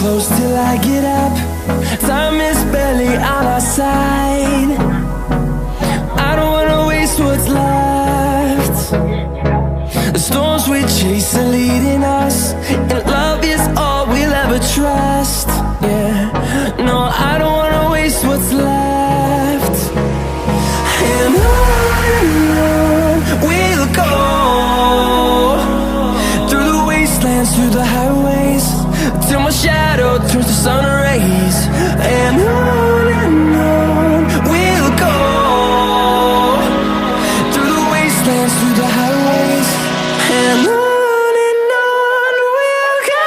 close till I get up. Time is barely on our side. I don't wanna waste what's left. The storms we chase are leading us, and love is all we'll ever trust. Yeah, no, I don't wanna waste what's left. And on we'll go, through the wastelands, through the highways, till my shadow turns to sun rays. And on we'll go, through the wastelands, through the highways, and on we'll go.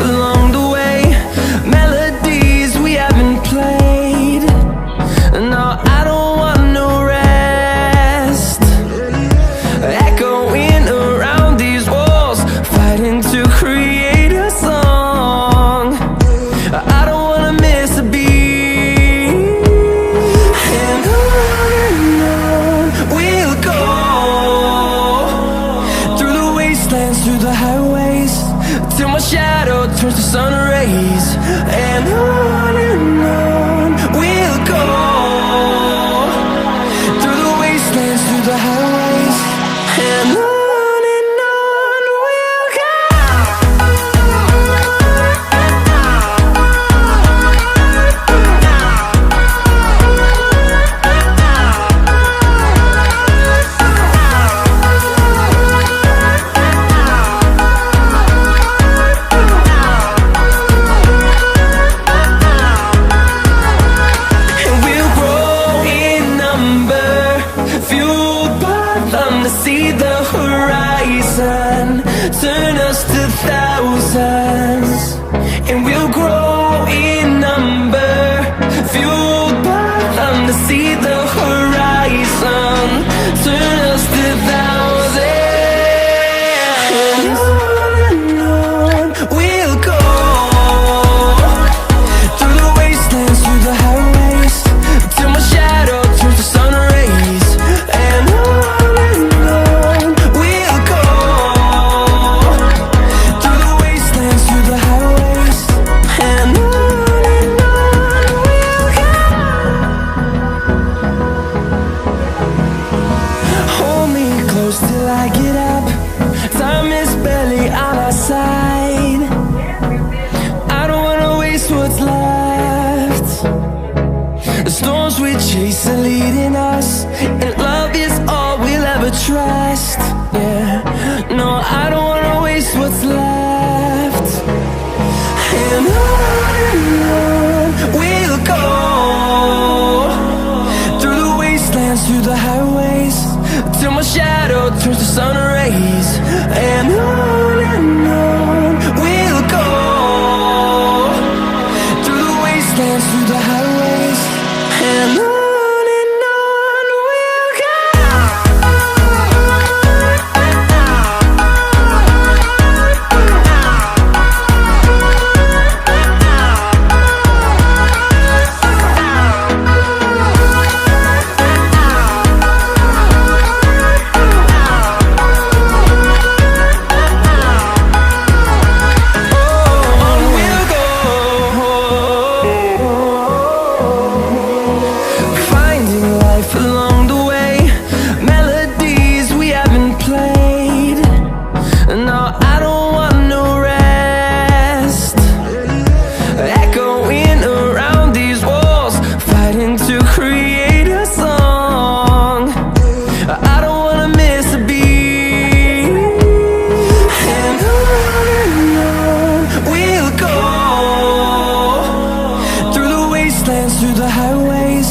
Along the way, melodies we haven't played. No, I don't want no rest. Echoing around these walls, fighting to create a song. I don't wanna miss a beat. And on we'll go, through the wastelands, through the highways, till my shadow turns to sun rays. And on we'll go, through the wastelands, through the highways, and on we'll go. See the horizon, turn us to thousands, and we'll grow in number, fueled by them. To see the horizon, turn us to thousands, and on we'll go, through the wastelands, through the highways, till my shadow turns to sun rays. And till I get up, time is barely on our side. I don't wanna waste what's left. The storms we chase are leading us, and love is all we'll ever trust. Yeah, no, I don't wanna waste what's left. And on we'll go, through the wastelands, through the highways, till my shadow turns to sun rays. And on we'll go, through the wastelands, through the